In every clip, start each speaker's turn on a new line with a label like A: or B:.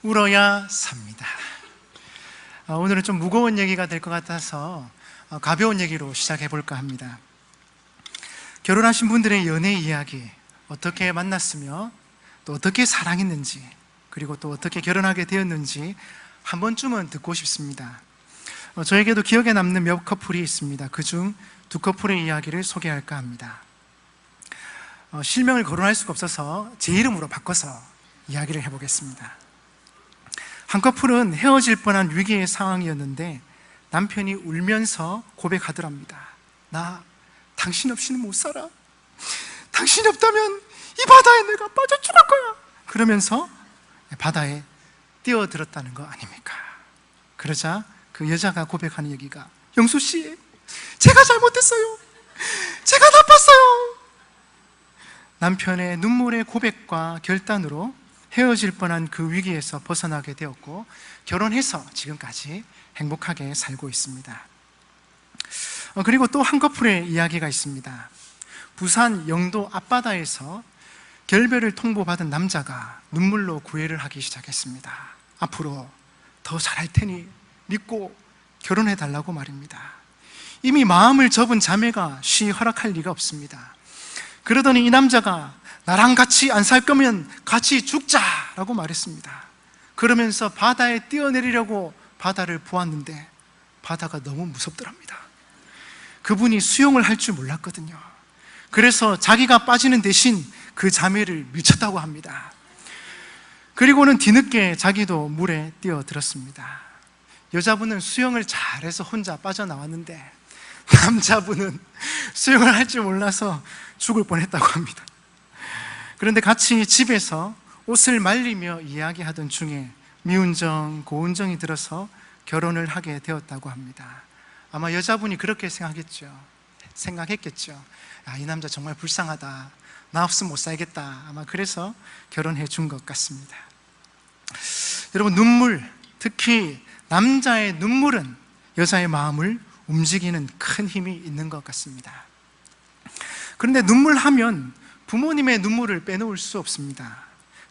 A: 울어야 삽니다. 오늘은 좀 무거운 얘기가 될 것 같아서 가벼운 얘기로 시작해 볼까 합니다. 결혼하신 분들의 연애 이야기, 어떻게 만났으며 또 어떻게 사랑했는지, 그리고 또 어떻게 결혼하게 되었는지 한 번쯤은 듣고 싶습니다. 저에게도 기억에 남는 몇 커플이 있습니다. 그중 두 커플의 이야기를 소개할까 합니다. 실명을 거론할 수가 없어서 제 이름으로 바꿔서 이야기를 해보겠습니다. 한 커플은 헤어질 뻔한 위기의 상황이었는데 남편이 울면서 고백하더랍니다. 나 당신 없이는 못 살아. 당신이 없다면 이 바다에 내가 빠져 죽을 거야. 그러면서 바다에 뛰어들었다는 거 아닙니까? 그러자 그 여자가 고백하는 얘기가, 영수씨, 제가 잘못했어요. 제가 나빴어요. 남편의 눈물의 고백과 결단으로 헤어질 뻔한 그 위기에서 벗어나게 되었고 결혼해서 지금까지 행복하게 살고 있습니다. 그리고 또 한 커플의 이야기가 있습니다. 부산 영도 앞바다에서 결별을 통보받은 남자가 눈물로 구애를 하기 시작했습니다. 앞으로 더 잘할 테니 믿고 결혼해달라고 말입니다. 이미 마음을 접은 자매가 쉬 허락할 리가 없습니다. 그러더니 이 남자가 나랑 같이 안 살 거면 같이 죽자라고 말했습니다. 그러면서 바다에 뛰어내리려고 바다를 보았는데 바다가 너무 무섭더랍니다. 그분이 수영을 할 줄 몰랐거든요. 그래서 자기가 빠지는 대신 그 자매를 밀쳤다고 합니다. 그리고는 뒤늦게 자기도 물에 뛰어들었습니다. 여자분은 수영을 잘해서 혼자 빠져나왔는데 남자분은 수영을 할 줄 몰라서 죽을 뻔했다고 합니다. 그런데 같이 집에서 옷을 말리며 이야기하던 중에 미운정, 고운정이 들어서 결혼을 하게 되었다고 합니다. 아마 여자분이 그렇게 생각했겠죠. 이 남자 정말 불쌍하다. 나 없으면 못 살겠다. 아마 그래서 결혼해 준 것 같습니다. 여러분, 눈물, 특히 남자의 눈물은 여자의 마음을 움직이는 큰 힘이 있는 것 같습니다. 그런데 눈물하면 부모님의 눈물을 빼놓을 수 없습니다.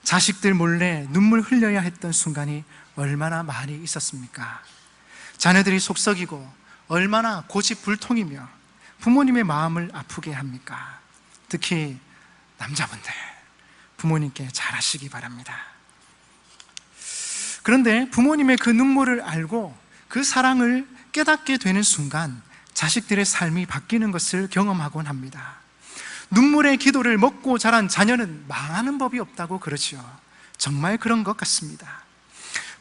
A: 자식들 몰래 눈물 흘려야 했던 순간이 얼마나 많이 있었습니까? 자녀들이 속썩이고 얼마나 고집불통이며 부모님의 마음을 아프게 합니까? 특히 남자분들, 부모님께 잘하시기 바랍니다. 그런데 부모님의 그 눈물을 알고 그 사랑을 깨닫게 되는 순간 자식들의 삶이 바뀌는 것을 경험하곤 합니다. 눈물의 기도를 먹고 자란 자녀는 망하는 법이 없다고 그러죠. 정말 그런 것 같습니다.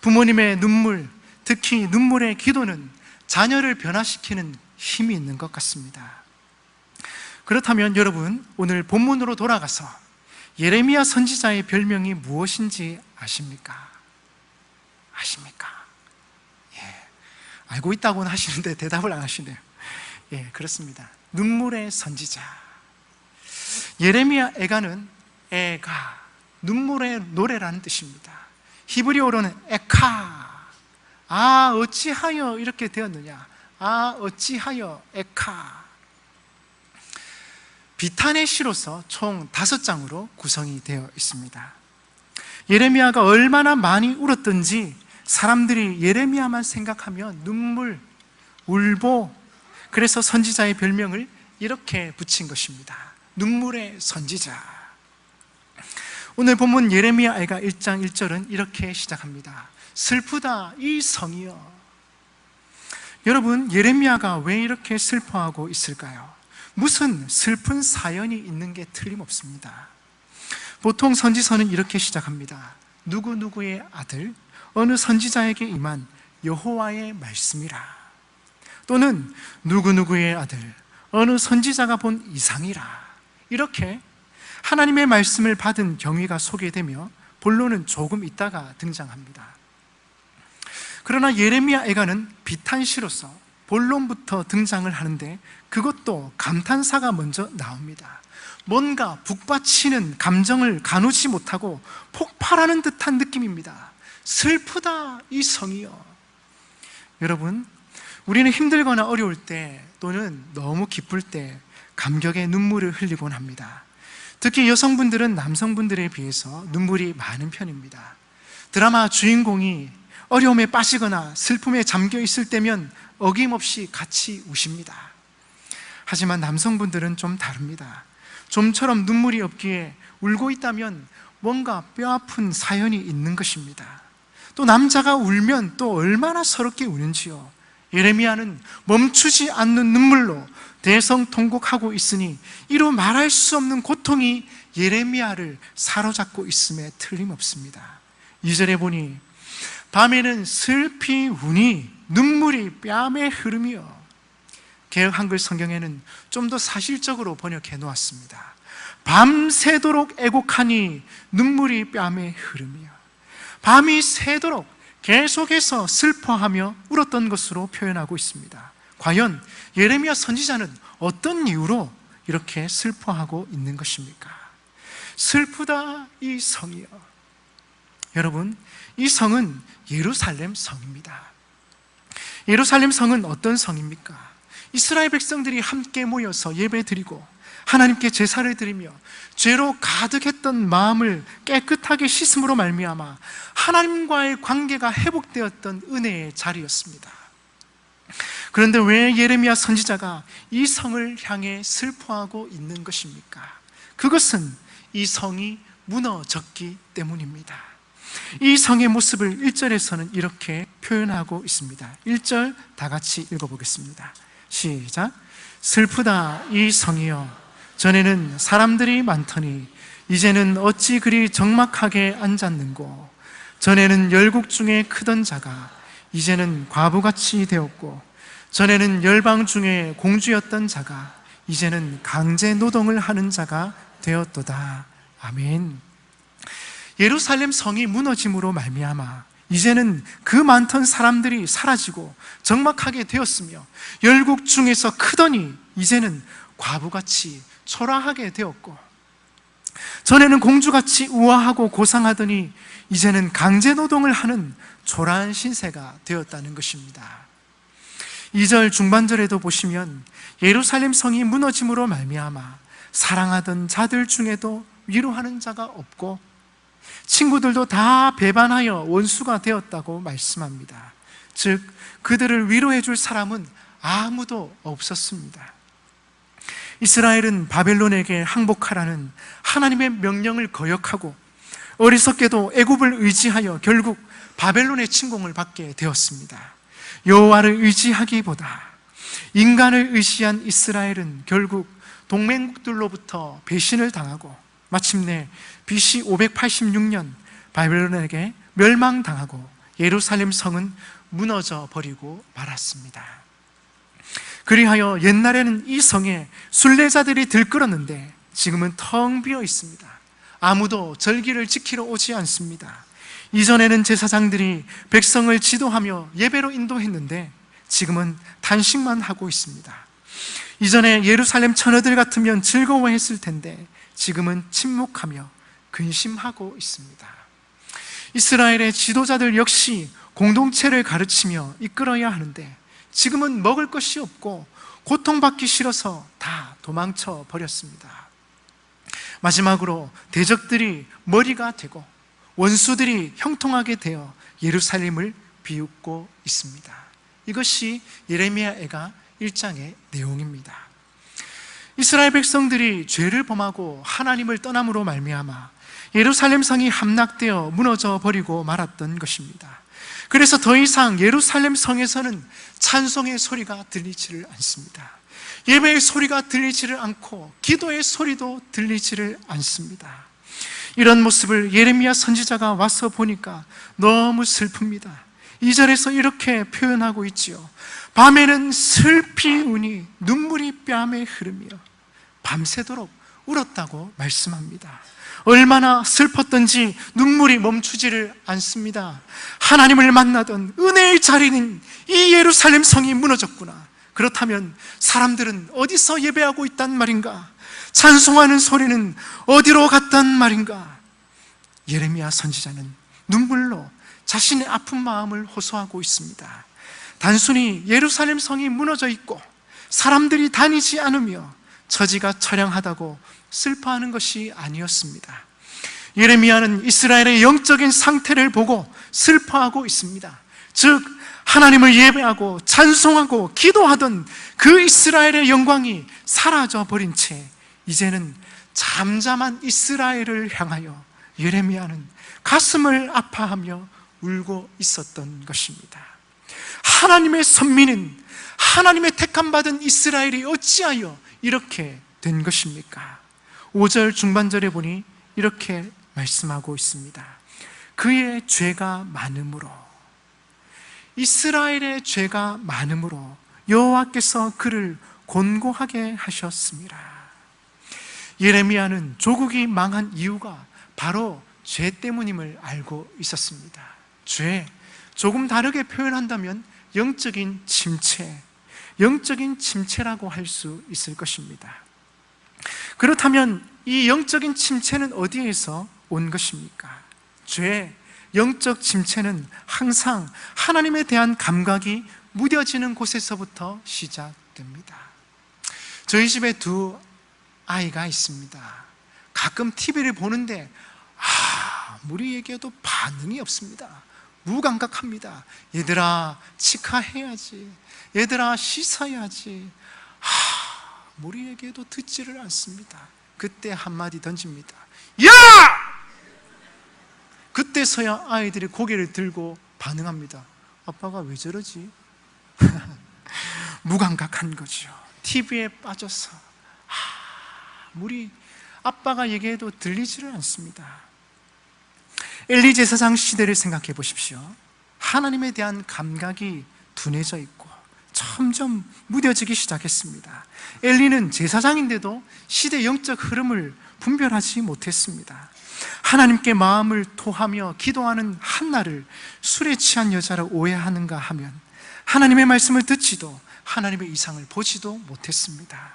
A: 부모님의 눈물, 특히 눈물의 기도는 자녀를 변화시키는 힘이 있는 것 같습니다. 그렇다면 여러분, 오늘 본문으로 돌아가서 예레미야 선지자의 별명이 무엇인지 아십니까? 알고 있다고는 하시는데 대답을 안 하시네요. 그렇습니다. 눈물의 선지자. 예레미야 애가는 눈물의 노래라는 뜻입니다. 히브리어로는 에카. 어찌하여 이렇게 되었느냐. 어찌하여 에카. 비탄의 시로서 총 5장으로 구성이 되어 있습니다. 예레미야가 얼마나 많이 울었던지 사람들이 예레미야만 생각하면 눈물, 울보, 그래서 선지자의 별명을 이렇게 붙인 것입니다. 눈물의 선지자. 오늘 본문 예레미야 애가 1장 1절은 이렇게 시작합니다. 슬프다 이 성이여. 여러분, 예레미야가 왜 이렇게 슬퍼하고 있을까요? 무슨 슬픈 사연이 있는 게 틀림없습니다. 보통 선지서는 이렇게 시작합니다. 누구누구의 아들, 어느 선지자에게 임한 여호와의 말씀이라. 또는 누구누구의 아들, 어느 선지자가 본 이상이라. 이렇게 하나님의 말씀을 받은 경위가 소개되며 본론은 조금 있다가 등장합니다. 그러나 예레미야 애가는 비탄시로서 본론부터 등장을 하는데 그것도 감탄사가 먼저 나옵니다. 뭔가 북받치는 감정을 가누지 못하고 폭발하는 듯한 느낌입니다. 슬프다 이 성이여. 여러분, 우리는 힘들거나 어려울 때 또는 너무 기쁠 때 감격의 눈물을 흘리곤 합니다. 특히 여성분들은 남성분들에 비해서 눈물이 많은 편입니다. 드라마 주인공이 어려움에 빠지거나 슬픔에 잠겨 있을 때면 어김없이 같이 우십니다. 하지만 남성분들은 좀 다릅니다. 좀처럼 눈물이 없기에 울고 있다면 뭔가 뼈아픈 사연이 있는 것입니다. 또 남자가 울면 또 얼마나 서럽게 우는지요. 예레미야는 멈추지 않는 눈물로 대성통곡하고 있으니 이루 말할 수 없는 고통이 예레미야를 사로잡고 있음에 틀림없습니다. 2절에 보니 밤에는 슬피 우니 눈물이 뺨에 흐르며, 개역 한글 성경에는 좀 더 사실적으로 번역해 놓았습니다. 밤새도록 애곡하니 눈물이 뺨에 흐르며, 밤이 새도록 계속해서 슬퍼하며 울었던 것으로 표현하고 있습니다. 과연 예레미야 선지자는 어떤 이유로 이렇게 슬퍼하고 있는 것입니까? 슬프다 이 성이여. 여러분, 이 성은 예루살렘 성입니다. 예루살렘 성은 어떤 성입니까? 이스라엘 백성들이 함께 모여서 예배드리고 하나님께 제사를 드리며 죄로 가득했던 마음을 깨끗하게 씻음으로 말미암아 하나님과의 관계가 회복되었던 은혜의 자리였습니다. 그런데 왜 예레미야 선지자가 이 성을 향해 슬퍼하고 있는 것입니까? 그것은 이 성이 무너졌기 때문입니다. 이 성의 모습을 1절에서는 이렇게 표현하고 있습니다. 1절 다 같이 읽어보겠습니다. 시작. 슬프다 이 성이여, 전에는 사람들이 많더니 이제는 어찌 그리 적막하게 앉았는고. 전에는 열국 중에 크던 자가 이제는 과부같이 되었고, 전에는 열방 중에 공주였던 자가 이제는 강제 노동을 하는 자가 되었도다. 아멘. 예루살렘 성이 무너짐으로 말미암아 이제는 그 많던 사람들이 사라지고 적막하게 되었으며, 열국 중에서 크더니 이제는 과부같이 초라하게 되었고, 전에는 공주같이 우아하고 고상하더니 이제는 강제노동을 하는 초라한 신세가 되었다는 것입니다. 2절 중반절에도 보시면 예루살렘 성이 무너짐으로 말미암아 사랑하던 자들 중에도 위로하는 자가 없고 친구들도 다 배반하여 원수가 되었다고 말씀합니다. 즉 그들을 위로해 줄 사람은 아무도 없었습니다. 이스라엘은 바벨론에게 항복하라는 하나님의 명령을 거역하고 어리석게도 애굽을 의지하여 결국 바벨론의 침공을 받게 되었습니다. 여호와를 의지하기보다 인간을 의지한 이스라엘은 결국 동맹국들로부터 배신을 당하고 마침내 BC 586년 바벨론에게 멸망당하고 예루살렘 성은 무너져 버리고 말았습니다. 그리하여 옛날에는 이 성에 순례자들이 들끓었는데 지금은 텅 비어 있습니다. 아무도 절기를 지키러 오지 않습니다. 이전에는 제사장들이 백성을 지도하며 예배로 인도했는데 지금은 단식만 하고 있습니다. 이전에 예루살렘 처녀들 같으면 즐거워했을 텐데 지금은 침묵하며 근심하고 있습니다. 이스라엘의 지도자들 역시 공동체를 가르치며 이끌어야 하는데 지금은 먹을 것이 없고 고통받기 싫어서 다 도망쳐 버렸습니다. 마지막으로 대적들이 머리가 되고 원수들이 형통하게 되어 예루살렘을 비웃고 있습니다. 이것이 예레미야애가 1장의 내용입니다. 이스라엘 백성들이 죄를 범하고 하나님을 떠남으로 말미암아 예루살렘 성이 함락되어 무너져 버리고 말았던 것입니다. 그래서 더 이상 예루살렘 성에서는 찬송의 소리가 들리지를 않습니다. 예배의 소리가 들리지를 않고 기도의 소리도 들리지를 않습니다. 이런 모습을 예레미야 선지자가 와서 보니까 너무 슬픕니다. 2절에서 이렇게 표현하고 있지요. 밤에는 슬피 우니 눈물이 뺨에 흐르며 밤새도록 울었다고 말씀합니다. 얼마나 슬펐던지 눈물이 멈추지를 않습니다. 하나님을 만나던 은혜의 자리는 이 예루살렘 성이 무너졌구나. 그렇다면 사람들은 어디서 예배하고 있단 말인가? 찬송하는 소리는 어디로 갔단 말인가? 예레미야 선지자는 눈물로 자신의 아픈 마음을 호소하고 있습니다. 단순히 예루살렘 성이 무너져 있고 사람들이 다니지 않으며 처지가 처량하다고 슬퍼하는 것이 아니었습니다. 예레미야는 이스라엘의 영적인 상태를 보고 슬퍼하고 있습니다. 즉 하나님을 예배하고 찬송하고 기도하던 그 이스라엘의 영광이 사라져 버린 채 이제는 잠잠한 이스라엘을 향하여 예레미야는 가슴을 아파하며 울고 있었던 것입니다. 하나님의 선민은, 하나님의 택함받은 이스라엘이 어찌하여 이렇게 된 것입니까? 5절 중반절에 보니 이렇게 말씀하고 있습니다. 그의 죄가 많음으로, 이스라엘의 죄가 많음으로 여호와께서 그를 곤고하게 하셨습니다. 예레미야는 조국이 망한 이유가 바로 죄 때문임을 알고 있었습니다. 죄, 조금 다르게 표현한다면 영적인 침체라고 할 수 있을 것입니다. 그렇다면 이 영적인 침체는 어디에서 온 것입니까? 죄, 영적 침체는 항상 하나님에 대한 감각이 무뎌지는 곳에서부터 시작됩니다. 저희 집에 두 아이가 있습니다. 가끔 TV를 보는데 아무리 얘기해도 반응이 없습니다. 무감각합니다. 얘들아 치카해야지, 얘들아 씻어야지, 아무리 얘기해도 듣지를 않습니다. 그때 한마디 던집니다. 야! 그때서야 아이들이 고개를 들고 반응합니다. 아빠가 왜 저러지? 무감각한 거죠. TV에 빠져서 아무리 아빠가 얘기해도 들리지를 않습니다. 엘리 제사장 시대를 생각해 보십시오. 하나님에 대한 감각이 둔해져 있고 점점 무뎌지기 시작했습니다. 엘리는 제사장인데도 시대 영적 흐름을 분별하지 못했습니다. 하나님께 마음을 토하며 기도하는 한나를 술에 취한 여자로 오해하는가 하면 하나님의 말씀을 듣지도 하나님의 이상을 보지도 못했습니다.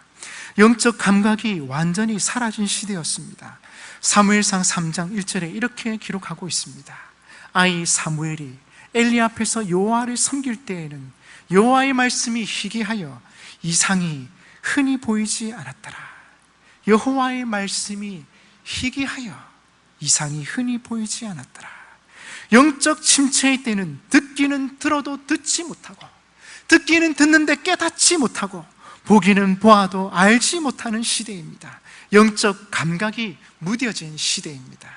A: 영적 감각이 완전히 사라진 시대였습니다. 사무엘상 3장 1절에 이렇게 기록하고 있습니다. 아이 사무엘이 엘리 앞에서 여호와를 섬길 때에는 여호와의 말씀이 희귀하여 이상이 흔히 보이지 않았더라. 여호와의 말씀이 희귀하여 이상이 흔히 보이지 않았더라. 영적 침체의 때는 듣기는 들어도 듣지 못하고, 듣기는 듣는데 깨닫지 못하고, 보기는 보아도 알지 못하는 시대입니다. 영적 감각이 무뎌진 시대입니다.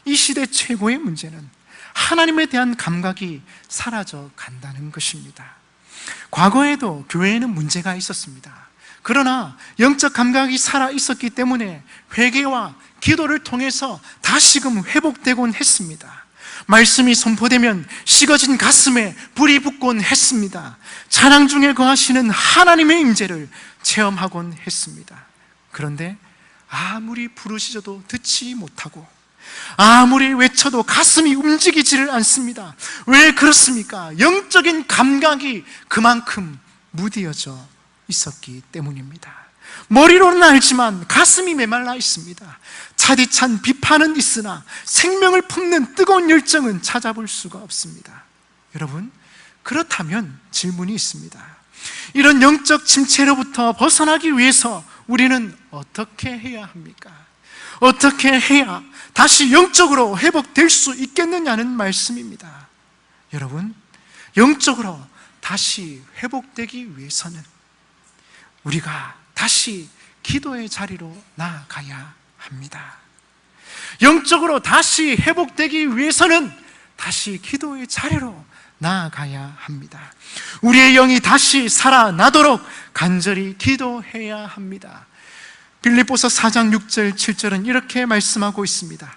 A: 이 시대 최고의 문제는 하나님에 대한 감각이 사라져 간다는 것입니다. 과거에도 교회에는 문제가 있었습니다. 그러나 영적 감각이 살아 있었기 때문에 회개와 기도를 통해서 다시금 회복되곤 했습니다. 말씀이 선포되면 식어진 가슴에 불이 붙곤 했습니다. 찬양 중에 거하시는 하나님의 임재를 체험하곤 했습니다. 그런데 아무리 부르짖어도 듣지 못하고 아무리 외쳐도 가슴이 움직이지를 않습니다. 왜 그렇습니까? 영적인 감각이 그만큼 무뎌져 있었기 때문입니다. 머리로는 알지만 가슴이 메말라 있습니다. 차디찬 비판은 있으나 생명을 품는 뜨거운 열정은 찾아볼 수가 없습니다. 여러분, 그렇다면 질문이 있습니다. 이런 영적 침체로부터 벗어나기 위해서 우리는 어떻게 해야 합니까? 어떻게 해야 다시 영적으로 회복될 수 있겠느냐는 말씀입니다. 여러분, 영적으로 다시 회복되기 위해서는 우리가 다시 기도의 자리로 나아가야 합니다. 영적으로 다시 회복되기 위해서는 다시 기도의 자리로 나아가야 합니다. 우리의 영이 다시 살아나도록 간절히 기도해야 합니다. 빌립보서 4장 6절 7절은 이렇게 말씀하고 있습니다.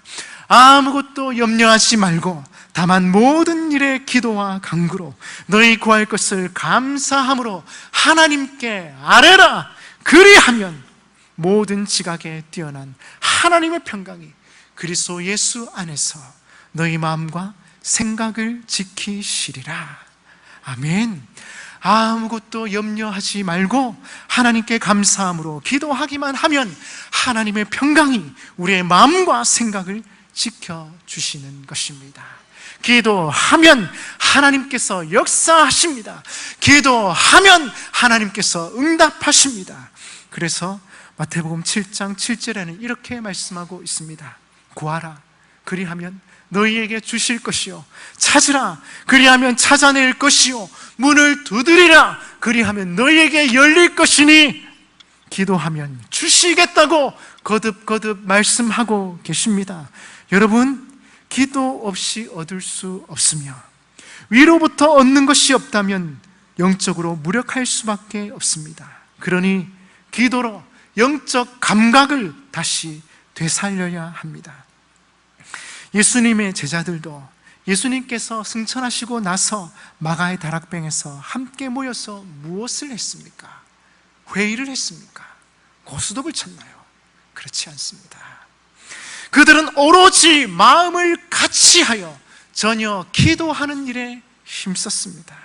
A: 아무것도 염려하지 말고 다만 모든 일에 기도와 간구로 너희 구할 것을 감사함으로 하나님께 아뢰라. 그리하면 모든 지각에 뛰어난 하나님의 평강이 그리스도 예수 안에서 너희 마음과 생각을 지키시리라. 아멘. 아무것도 염려하지 말고 하나님께 감사함으로 기도하기만 하면 하나님의 평강이 우리의 마음과 생각을 지켜주시는 것입니다. 기도하면 하나님께서 역사하십니다. 기도하면 하나님께서 응답하십니다. 그래서 마태복음 7장 7절에는 이렇게 말씀하고 있습니다. 구하라, 그리하면 너희에게 주실 것이요, 찾으라, 그리하면 찾아낼 것이요, 문을 두드리라, 그리하면 너희에게 열릴 것이니 기도하면 주시겠다고 거듭거듭 말씀하고 계십니다. 여러분, 기도 없이 얻을 수 없으며 위로부터 얻는 것이 없다면 영적으로 무력할 수밖에 없습니다. 그러니 기도로 영적 감각을 다시 되살려야 합니다. 예수님의 제자들도 예수님께서 승천하시고 나서 마가의 다락방에서 함께 모여서 무엇을 했습니까? 회의를 했습니까? 고스톱을 쳤나요? 그렇지 않습니다. 그들은 오로지 마음을 같이하여 전혀 기도하는 일에 힘썼습니다.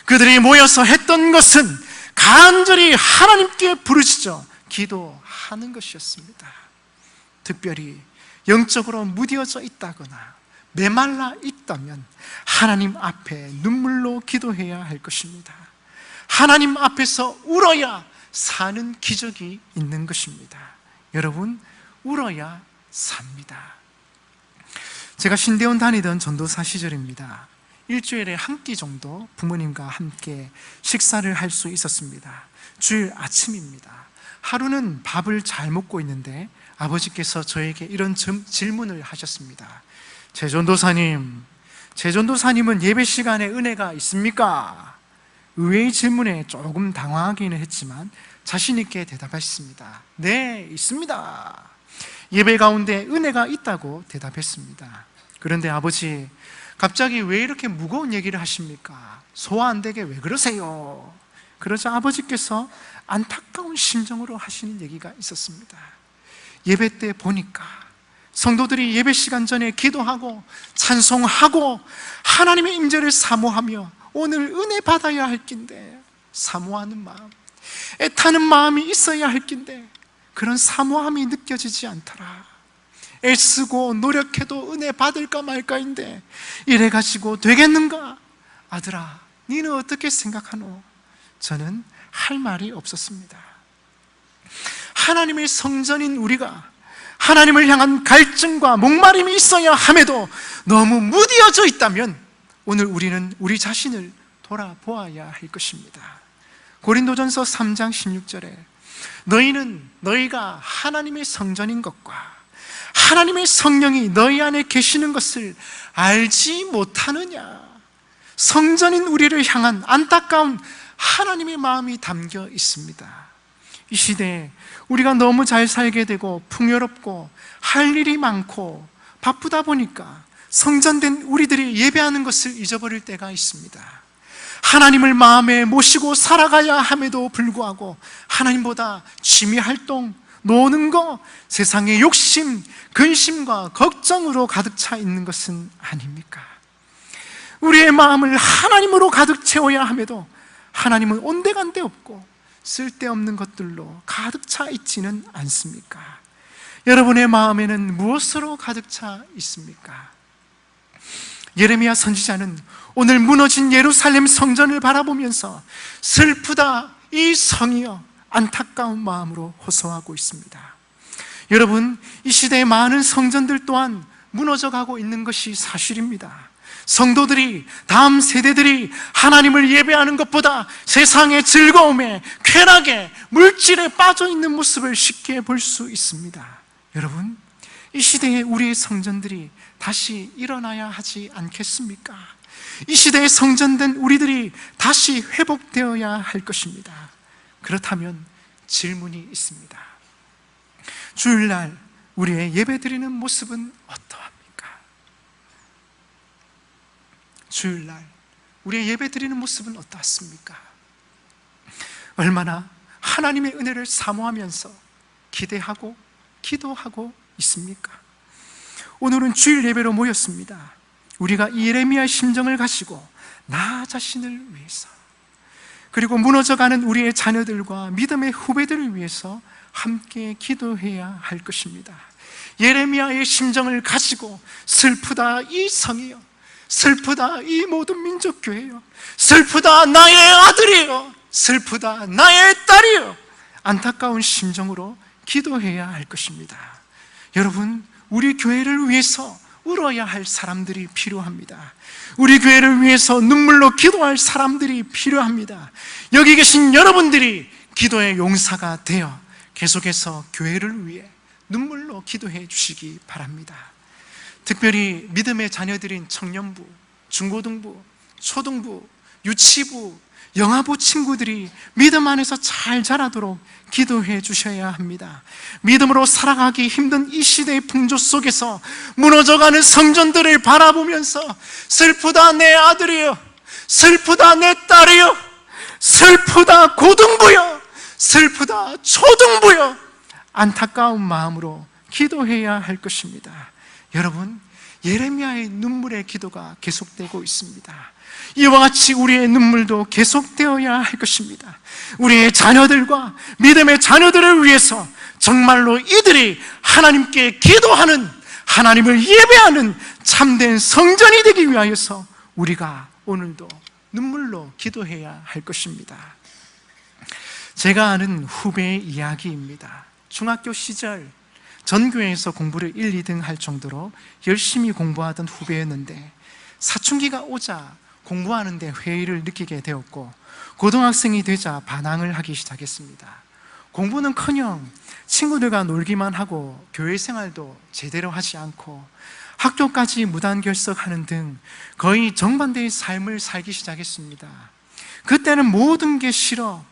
A: 그들이 모여서 했던 것은 간절히 하나님께 부르짖어 기도하는 것이었습니다. 특별히 영적으로 무뎌져 있다거나 메말라 있다면 하나님 앞에 눈물로 기도해야 할 것입니다. 하나님 앞에서 울어야 사는 기적이 있는 것입니다. 여러분, 울어야 삽니다. 제가 신대원 다니던 전도사 시절입니다. 일주일에 한 끼 정도 부모님과 함께 식사를 할 수 있었습니다. 주일 아침입니다. 하루는 밥을 잘 먹고 있는데 아버지께서 저에게 이런 질문을 하셨습니다. 최전도사님은 예배 시간에 은혜가 있습니까? 의외의 질문에 조금 당황하기는 했지만 자신 있게 대답했습니다. 네, 있습니다. 예배 가운데 은혜가 있다고 대답했습니다. 그런데 아버지, 갑자기 왜 이렇게 무거운 얘기를 하십니까? 소화 안 되게 왜 그러세요? 그러자 아버지께서 안타까운 심정으로 하시는 얘기가 있었습니다. 예배 때 보니까 성도들이 예배 시간 전에 기도하고 찬송하고 하나님의 임재를 사모하며 오늘 은혜 받아야 할 낀데 사모하는 마음, 애타는 마음이 있어야 할 낀데 그런 사모함이 느껴지지 않더라. 애쓰고 노력해도 은혜 받을까 말까인데 이래가지고 되겠는가? 아들아, 니는 어떻게 생각하노? 저는 할 말이 없었습니다. 하나님의 성전인 우리가 하나님을 향한 갈증과 목마름이 있어야 함에도 너무 무뎌져 있다면 오늘 우리는 우리 자신을 돌아보아야 할 것입니다. 고린도전서 3장 16절에 너희가 하나님의 성전인 것과 하나님의 성령이 너희 안에 계시는 것을 알지 못하느냐? 성전인 우리를 향한 안타까운 하나님의 마음이 담겨 있습니다. 이 시대에 우리가 너무 잘 살게 되고 풍요롭고 할 일이 많고 바쁘다 보니까 성전된 우리들이 예배하는 것을 잊어버릴 때가 있습니다. 하나님을 마음에 모시고 살아가야 함에도 불구하고 하나님보다 취미활동, 노는 거, 세상의 욕심, 근심과 걱정으로 가득 차 있는 것은 아닙니까? 우리의 마음을 하나님으로 가득 채워야 함에도 하나님은 온데간데 없고 쓸데없는 것들로 가득 차 있지는 않습니까? 여러분의 마음에는 무엇으로 가득 차 있습니까? 예레미야 선지자는 오늘 무너진 예루살렘 성전을 바라보면서 슬프다 이 성이여 안타까운 마음으로 호소하고 있습니다. 여러분, 이 시대의 많은 성전들 또한 무너져가고 있는 것이 사실입니다. 성도들이, 다음 세대들이 하나님을 예배하는 것보다 세상의 즐거움에, 쾌락에, 물질에 빠져 있는 모습을 쉽게 볼 수 있습니다. 여러분, 이 시대에 우리의 성전들이 다시 일어나야 하지 않겠습니까? 이 시대에 성전된 우리들이 다시 회복되어야 할 것입니다. 그렇다면 질문이 있습니다. 주일날 우리의 예배드리는 모습은 어떠합니까? 주일날 우리의 예배드리는 모습은 어떻습니까? 얼마나 하나님의 은혜를 사모하면서 기대하고 기도하고 있습니까? 오늘은 주일 예배로 모였습니다. 우리가 예레미야의 심정을 가지고 나 자신을 위해서, 그리고 무너져가는 우리의 자녀들과 믿음의 후배들을 위해서 함께 기도해야 할 것입니다. 예레미야의 심정을 가지고 슬프다 이 성이여, 슬프다 이 모든 민족교회여, 슬프다 나의 아들이여, 슬프다 나의 딸이여, 안타까운 심정으로 기도해야 할 것입니다. 여러분, 우리 교회를 위해서 울어야 할 사람들이 필요합니다. 우리 교회를 위해서 눈물로 기도할 사람들이 필요합니다. 여기 계신 여러분들이 기도의 용사가 되어 계속해서 교회를 위해 눈물로 기도해 주시기 바랍니다. 특별히 믿음의 자녀들인 청년부, 중고등부, 초등부, 유치부, 영아부 친구들이 믿음 안에서 잘 자라도록 기도해 주셔야 합니다. 믿음으로 살아가기 힘든 이 시대의 풍조 속에서 무너져가는 성전들을 바라보면서 슬프다 내 아들이여, 슬프다 내 딸이여, 슬프다 고등부여, 슬프다 초등부여, 안타까운 마음으로 기도해야 할 것입니다. 여러분, 예레미야의 눈물의 기도가 계속되고 있습니다. 이와 같이 우리의 눈물도 계속되어야 할 것입니다. 우리의 자녀들과 믿음의 자녀들을 위해서 정말로 이들이 하나님께 기도하는, 하나님을 예배하는 참된 성전이 되기 위하여서 우리가 오늘도 눈물로 기도해야 할 것입니다. 제가 아는 후배의 이야기입니다. 중학교 시절 전교회에서 공부를 1, 2등 할 정도로 열심히 공부하던 후배였는데 사춘기가 오자 공부하는데 회의를 느끼게 되었고 고등학생이 되자 반항을 하기 시작했습니다. 공부는커녕 친구들과 놀기만 하고 교회 생활도 제대로 하지 않고 학교까지 무단결석하는 등 거의 정반대의 삶을 살기 시작했습니다. 그때는 모든 게 싫어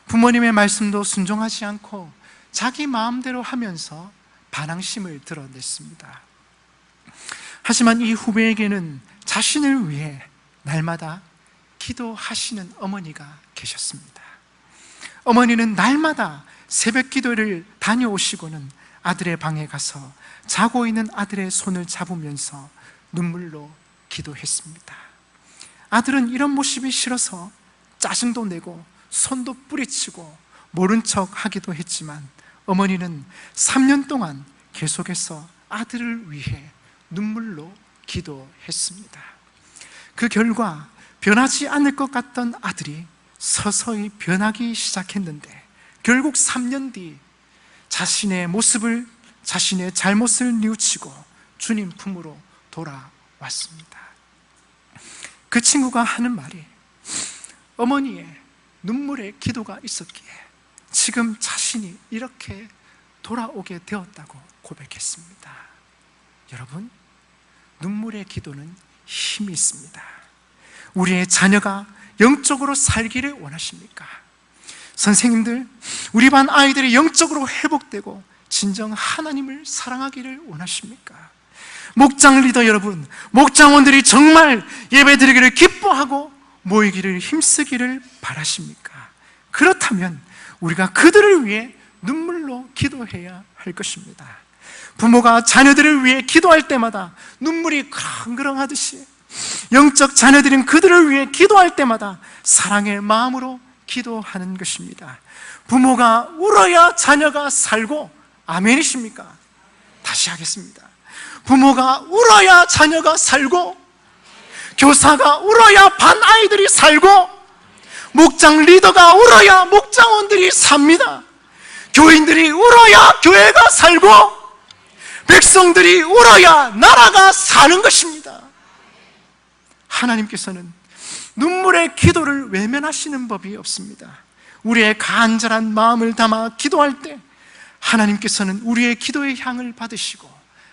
A: 부모님의 말씀도 순종하지 않고 자기 마음대로 하면서 반항심을 드러냈습니다. 하지만 이 후배에게는 자신을 위해 날마다 기도하시는 어머니가 계셨습니다. 어머니는 날마다 새벽 기도를 다녀오시고는 아들의 방에 가서 자고 있는 아들의 손을 잡으면서 눈물로 기도했습니다. 아들은 이런 모습이 싫어서 짜증도 내고 손도 뿌리치고 모른 척 하기도 했지만 어머니는 3년 동안 계속해서 아들을 위해 눈물로 기도했습니다. 그 결과 변하지 않을 것 같던 아들이 서서히 변하기 시작했는데 결국 3년 뒤 자신의 모습을, 자신의 잘못을 뉘우치고 주님 품으로 돌아왔습니다. 그 친구가 하는 말이 어머니의 눈물의 기도가 있었기에 지금 자신이 이렇게 돌아오게 되었다고 고백했습니다. 여러분, 눈물의 기도는 힘이 있습니다. 우리의 자녀가 영적으로 살기를 원하십니까? 선생님들, 우리 반 아이들이 영적으로 회복되고 진정 하나님을 사랑하기를 원하십니까? 목장 리더 여러분, 목장원들이 정말 예배드리기를 기뻐하고 모이기를 힘쓰기를 바라십니까? 그렇다면 우리가 그들을 위해 눈물로 기도해야 할 것입니다. 부모가 자녀들을 위해 기도할 때마다 눈물이 그렁그렁하듯이 영적 자녀들은 그들을 위해 기도할 때마다 사랑의 마음으로 기도하는 것입니다. 부모가 울어야 자녀가 살고, 아멘이십니까? 다시 하겠습니다. 부모가 울어야 자녀가 살고, 교사가 울어야 반 아이들이 살고, 목장 리더가 울어야 목장원들이 삽니다. 교인들이 울어야 교회가 살고, 백성들이 울어야 나라가 사는 것입니다. 하나님께서는 눈물의 기도를 외면하시는 법이 없습니다. 우리의 간절한 마음을 담아 기도할 때 하나님께서는 우리의 기도의 향을 받으시고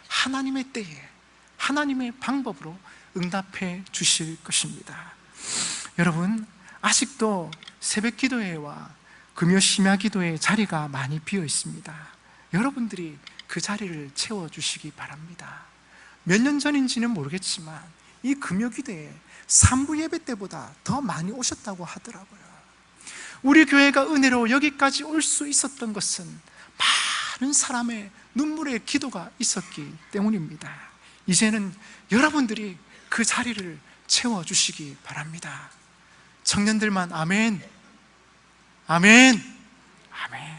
A: 하나님의 때에 하나님의 방법으로 응답해 주실 것입니다. 여러분, 아직도 새벽 기도회와 금요 심야 기도회 자리가 많이 비어 있습니다. 여러분들이 그 자리를 채워주시기 바랍니다. 몇 년 전인지는 모르겠지만 이 금요 기도회 3부 예배 때보다 더 많이 오셨다고 하더라고요. 우리 교회가 은혜로 여기까지 올 수 있었던 것은 많은 사람의 눈물의 기도가 있었기 때문입니다. 이제는 여러분들이 그 자리를 채워주시기 바랍니다. 청년들만 아멘, 아멘, 아멘.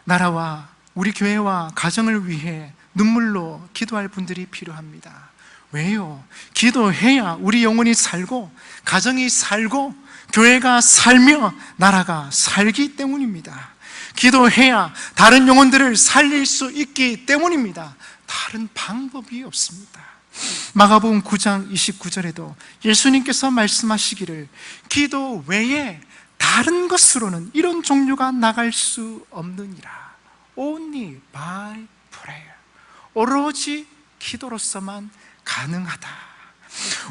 A: 나라와 우리 교회와 가정을 위해 눈물로 기도할 분들이 필요합니다. 왜요? 기도해야 우리 영혼이 살고 가정이 살고 교회가 살며 나라가 살기 때문입니다. 기도해야 다른 영혼들을 살릴 수 있기 때문입니다. 다른 방법이 없습니다. 마가복음 9장 29절에도 예수님께서 말씀하시기를 기도 외에 다른 것으로는 이런 종류가 나갈 수 없느니라. Only by prayer. 오로지 기도로서만 가능하다.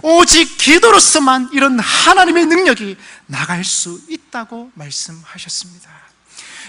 A: 오직 기도로서만 이런 하나님의 능력이 나갈 수 있다고 말씀하셨습니다.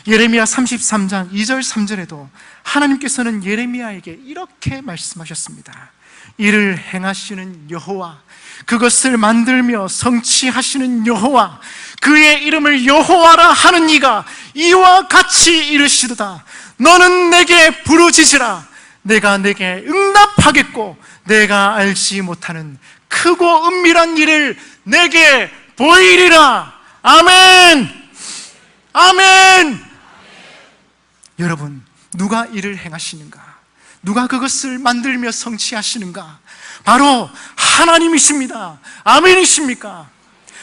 A: 예레미야 33장 2절 3절에도 하나님께서는 예레미야에게 이렇게 말씀하셨습니다. 이를 행하시는 여호와, 그것을 만들며 성취하시는 여호와, 그의 이름을 여호와라 하는 이가 이와 같이 이르시도다. 너는 내게 부르짖으라. 내가 내게 응답하겠고 내가 알지 못하는 크고 은밀한 일을 내게 보이리라. 아멘. 아멘. 여러분, 누가 이를 행하시는가? 누가 그것을 만들며 성취하시는가? 바로 하나님이십니다. 아멘이십니까?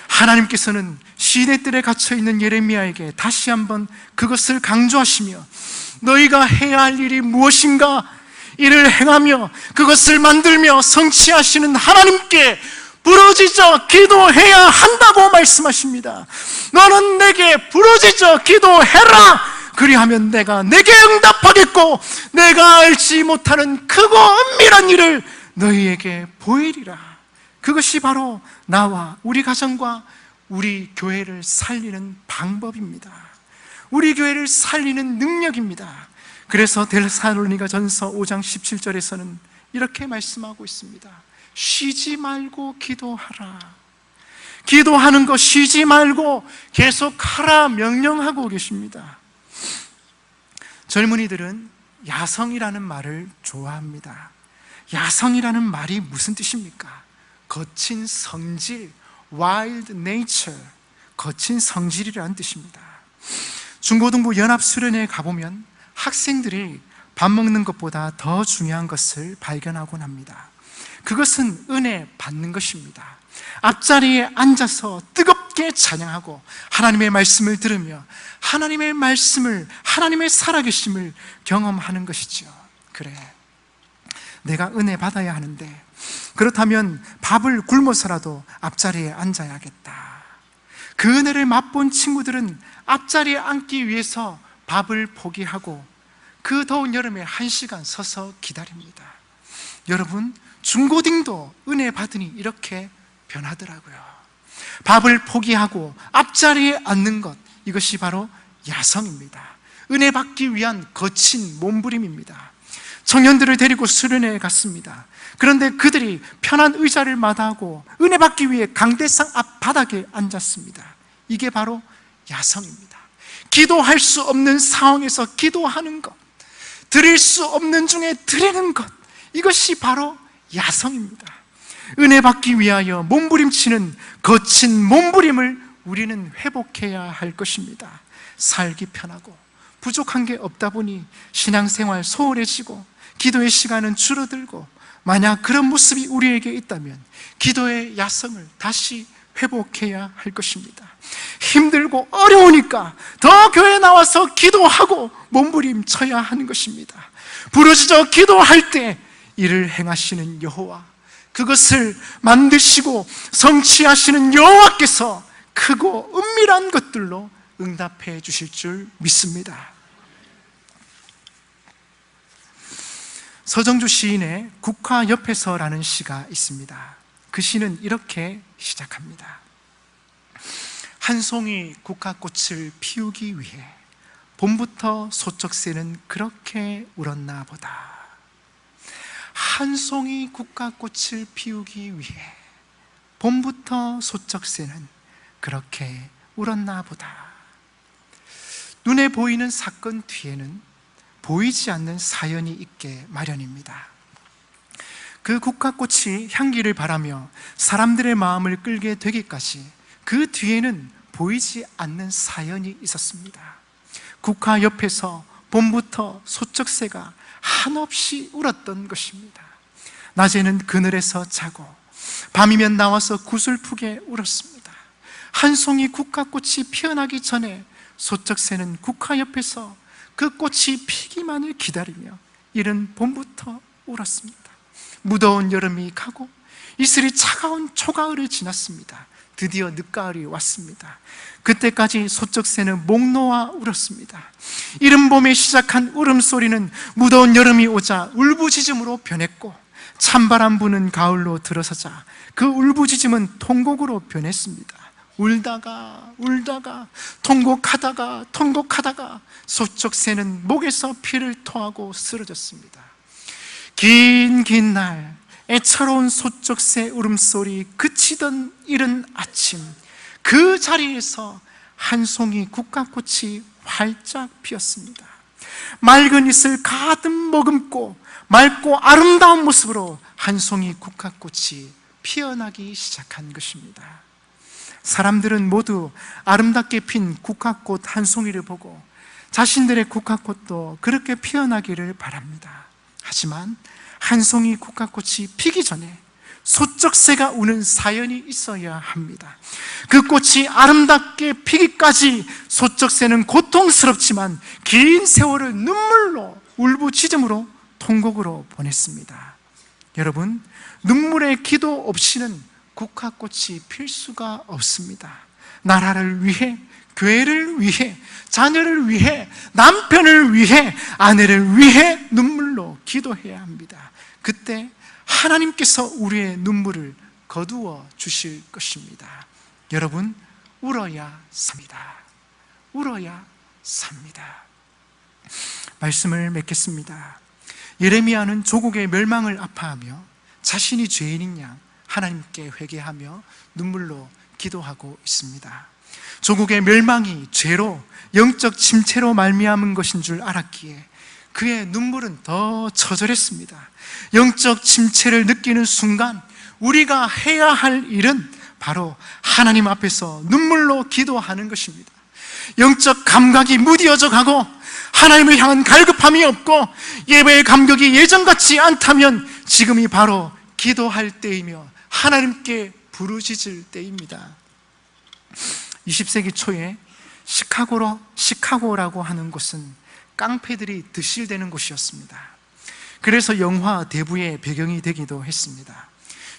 A: 하나님께서는 시내뜰에 갇혀있는 예레미야에게 다시 한번 그것을 강조하시며 너희가 해야 할 일이 무엇인가? 이를 행하며 그것을 만들며 성취하시는 하나님께 부르짖어 기도해야 한다고 말씀하십니다. 너는 내게 부르짖어 기도해라. 그리하면 내가 내게 응답하겠고 내가 알지 못하는 크고 은밀한 일을 너희에게 보이리라. 그것이 바로 나와 우리 가정과 우리 교회를 살리는 방법입니다. 우리 교회를 살리는 능력입니다. 그래서 데살로니가전서 5장 17절에서는 이렇게 말씀하고 있습니다. 쉬지 말고 기도하라. 기도하는 거 쉬지 말고 계속하라 명령하고 계십니다. 젊은이들은 야성이라는 말을 좋아합니다. 야성이라는 말이 무슨 뜻입니까? 거친 성질, wild nature, 거친 성질이라는 뜻입니다. 중고등부 연합수련회에 가보면 학생들이 밥 먹는 것보다 더 중요한 것을 발견하곤 합니다. 그것은 은혜 받는 것입니다. 앞자리에 앉아서 뜨겁게 찬양하고 하나님의 말씀을 들으며 하나님의 말씀을, 하나님의 살아계심을 경험하는 것이죠. 그래, 내가 은혜 받아야 하는데 그렇다면 밥을 굶어서라도 앞자리에 앉아야겠다. 그 은혜를 맛본 친구들은 앞자리에 앉기 위해서 밥을 포기하고 그 더운 여름에 1시간 서서 기다립니다. 여러분, 중고딩도 은혜 받으니 이렇게 변하더라고요. 밥을 포기하고 앞자리에 앉는 것, 이것이 바로 야성입니다. 은혜 받기 위한 거친 몸부림입니다. 청년들을 데리고 수련회에 갔습니다. 그런데 그들이 편한 의자를 마다하고 은혜 받기 위해 강대상 앞 바닥에 앉았습니다. 이게 바로 야성입니다. 기도할 수 없는 상황에서 기도하는 것, 드릴 수 없는 중에 드리는 것, 이것이 바로 야성입니다. 은혜 받기 위하여 몸부림치는 거친 몸부림을 우리는 회복해야 할 것입니다. 살기 편하고 부족한 게 없다 보니 신앙생활 소홀해지고 기도의 시간은 줄어들고, 만약 그런 모습이 우리에게 있다면 기도의 야성을 다시 회복해야 할 것입니다. 힘들고 어려우니까 더 교회에 나와서 기도하고 몸부림쳐야 하는 것입니다. 부르짖어 기도할 때 이를 행하시는 여호와, 그것을 만드시고 성취하시는 여호와께서 크고 은밀한 것들로 응답해 주실 줄 믿습니다. 서정주 시인의 국화옆에서라는 시가 있습니다. 그 시는 이렇게 시작합니다. 한 송이 국화꽃을 피우기 위해 봄부터 소쩍새는 그렇게 울었나 보다. 한 송이 국화꽃을 피우기 위해 봄부터 소쩍새는 그렇게 울었나 보다. 눈에 보이는 사건 뒤에는 보이지 않는 사연이 있게 마련입니다. 그 국화꽃이 향기를 바라며 사람들의 마음을 끌게 되기까지 그 뒤에는 보이지 않는 사연이 있었습니다. 국화 옆에서 봄부터 소쩍새가 한없이 울었던 것입니다. 낮에는 그늘에서 자고 밤이면 나와서 구슬프게 울었습니다. 한 송이 국화꽃이 피어나기 전에 소쩍새는 국화 옆에서 그 꽃이 피기만을 기다리며 이른 봄부터 울었습니다. 무더운 여름이 가고 이슬이 차가운 초가을을 지났습니다. 드디어 늦가을이 왔습니다. 그때까지 소쩍새는 목 놓아 울었습니다. 이른 봄에 시작한 울음소리는 무더운 여름이 오자 울부짖음으로 변했고, 찬바람 부는 가을로 들어서자 그 울부짖음은 통곡으로 변했습니다. 울다가 통곡하다가 소쩍새는 목에서 피를 토하고 쓰러졌습니다. 긴 날 애처로운 소쩍새 울음소리 그치던 이른 아침, 그 자리에서 한 송이 국화꽃이 활짝 피었습니다. 맑은 이슬 가득 머금고 맑고 아름다운 모습으로 한 송이 국화꽃이 피어나기 시작한 것입니다. 사람들은 모두 아름답게 핀 국화꽃 한 송이를 보고 자신들의 국화꽃도 그렇게 피어나기를 바랍니다. 하지만 한 송이 국화꽃이 피기 전에 소쩍새가 우는 사연이 있어야 합니다. 그 꽃이 아름답게 피기까지 소쩍새는 고통스럽지만 긴 세월을 눈물로, 울부짖음으로, 통곡으로 보냈습니다. 여러분, 눈물의 기도 없이는 국화꽃이 필 수가 없습니다. 나라를 위해, 교회를 위해, 자녀를 위해, 남편을 위해, 아내를 위해 눈물로 기도해야 합니다. 그때 하나님께서 우리의 눈물을 거두어 주실 것입니다. 여러분, 울어야 삽니다. 울어야 삽니다. 말씀을 맺겠습니다. 예레미야는 조국의 멸망을 아파하며 자신이 죄인인 양 하나님께 회개하며 눈물로 기도하고 있습니다. 조국의 멸망이 죄로, 영적 침체로 말미암은 것인 줄 알았기에 그의 눈물은 더 처절했습니다. 영적 침체를 느끼는 순간 우리가 해야 할 일은 바로 하나님 앞에서 눈물로 기도하는 것입니다. 영적 감각이 무뎌져 가고 하나님을 향한 갈급함이 없고 예배의 감격이 예전 같지 않다면 지금이 바로 기도할 때이며 하나님께 부르짖을 때입니다. 20세기 초에 시카고라고 하는 곳은 깡패들이 드실대는 곳이었습니다. 그래서 영화 대부의 배경이 되기도 했습니다.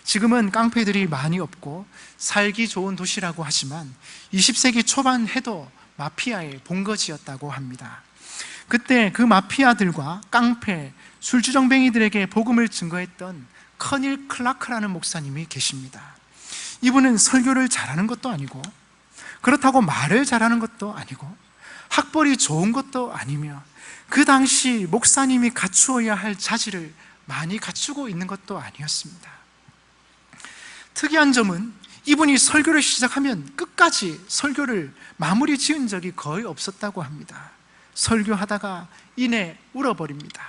A: 지금은 깡패들이 많이 없고 살기 좋은 도시라고 하지만 20세기 초반 해도 마피아의 본거지였다고 합니다. 그때 그 마피아들과 깡패, 술주정뱅이들에게 복음을 증거했던 커닐 클라크라는 목사님이 계십니다. 이분은 설교를 잘하는 것도 아니고 그렇다고 말을 잘하는 것도 아니고 학벌이 좋은 것도 아니며 그 당시 목사님이 갖추어야 할 자질을 많이 갖추고 있는 것도 아니었습니다. 특이한 점은 이분이 설교를 시작하면 끝까지 설교를 마무리 지은 적이 거의 없었다고 합니다. 설교하다가 이내 울어버립니다.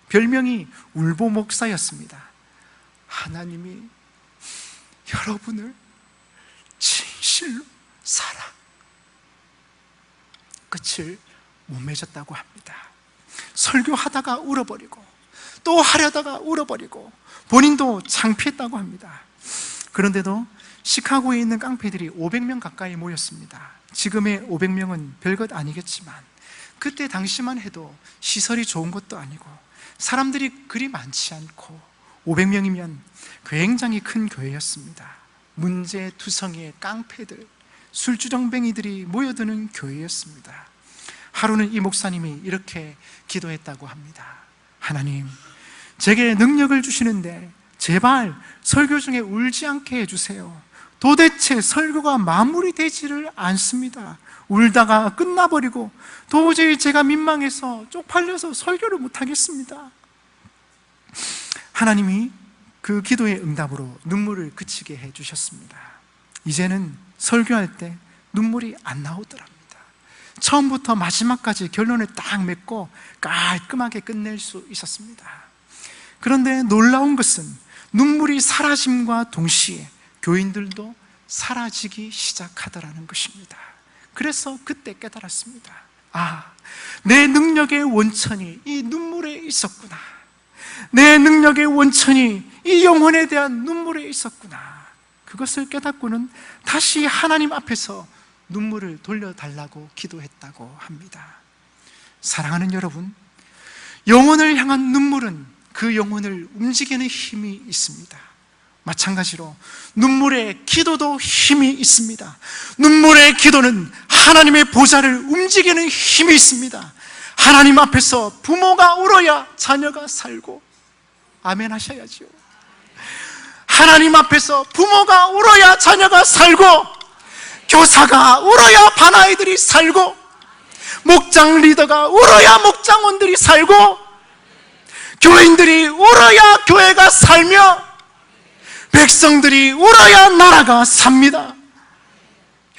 A: 별명이 울보 목사였습니다. 하나님이 여러분을 진실로 사랑, 끝을 못 맺었다고 합니다. 설교하다가 울어버리고 또 하려다가 울어버리고 본인도 창피했다고 합니다. 그런데도 시카고에 있는 깡패들이 500명 가까이 모였습니다. 지금의 500명은 별것 아니겠지만 그때 당시만 해도 시설이 좋은 것도 아니고 사람들이 그리 많지 않고 500명이면 굉장히 큰 교회였습니다. 문제투성이의 깡패들, 술주정뱅이들이 모여드는 교회였습니다. 하루는 이 목사님이 이렇게 기도했다고 합니다. 하나님, 제게 능력을 주시는데 제발 설교 중에 울지 않게 해주세요. 도대체 설교가 마무리되지를 않습니다. 울다가 끝나버리고 도저히 제가 민망해서 쪽팔려서 설교를 못하겠습니다. 하나님이 그 기도의 응답으로 눈물을 그치게 해주셨습니다. 이제는 설교할 때 눈물이 안 나오더랍니다. 처음부터 마지막까지 결론을 딱 맺고 깔끔하게 끝낼 수 있었습니다. 그런데 놀라운 것은 눈물이 사라짐과 동시에 교인들도 사라지기 시작하더라는 것입니다. 그래서 그때 깨달았습니다. 아, 내 능력의 원천이 이 눈물에 있었구나. 내 능력의 원천이 이 영혼에 대한 눈물에 있었구나. 그것을 깨닫고는 다시 하나님 앞에서 눈물을 돌려달라고 기도했다고 합니다. 사랑하는 여러분, 영혼을 향한 눈물은 그 영혼을 움직이는 힘이 있습니다. 마찬가지로 눈물의 기도도 힘이 있습니다. 눈물의 기도는 하나님의 보좌를 움직이는 힘이 있습니다. 하나님 앞에서 부모가 울어야 자녀가 살고, 아멘 하셔야죠. 하나님 앞에서 부모가 울어야 자녀가 살고, 교사가 울어야 반아이들이 살고, 목장 리더가 울어야 목장원들이 살고, 교인들이 울어야 교회가 살며, 백성들이 울어야 나라가 삽니다.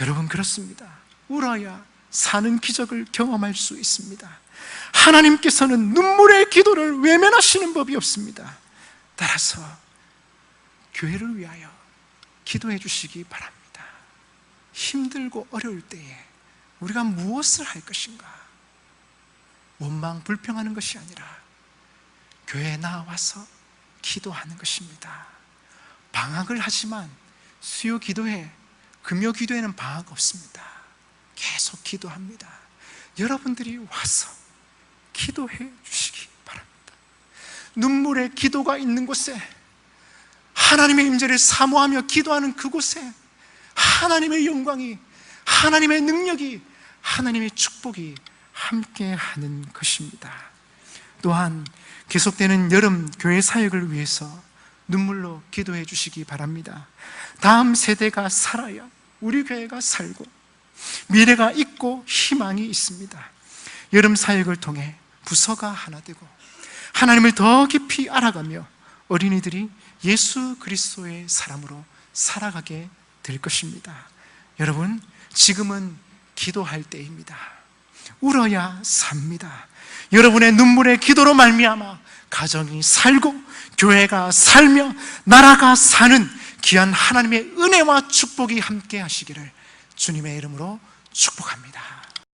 A: 여러분, 그렇습니다. 울어야 사는 기적을 경험할 수 있습니다. 하나님께서는 눈물의 기도를 외면하시는 법이 없습니다. 따라서 교회를 위하여 기도해 주시기 바랍니다. 힘들고 어려울 때에 우리가 무엇을 할 것인가? 원망 불평하는 것이 아니라 교회에 나와서 기도하는 것입니다. 방학을 하지만 수요 기도회, 금요 기도회는 방학 없습니다. 계속 기도합니다. 여러분들이 와서 기도해 주시기 바랍니다. 눈물의 기도가 있는 곳에, 하나님의 임재를 사모하며 기도하는 그곳에 하나님의 영광이, 하나님의 능력이, 하나님의 축복이 함께하는 것입니다. 또한 계속되는 여름 교회 사역을 위해서 눈물로 기도해 주시기 바랍니다. 다음 세대가 살아야 우리 교회가 살고 미래가 있고 희망이 있습니다. 여름 사역을 통해 부서가 하나 되고 하나님을 더 깊이 알아가며 어린이들이 예수 그리스도의 사람으로 살아가게 될 것입니다. 여러분, 지금은 기도할 때입니다. 울어야 삽니다. 여러분의 눈물의 기도로 말미암아 가정이 살고 교회가 살며 나라가 사는 귀한 하나님의 은혜와 축복이 함께 하시기를 주님의 이름으로 축복합니다.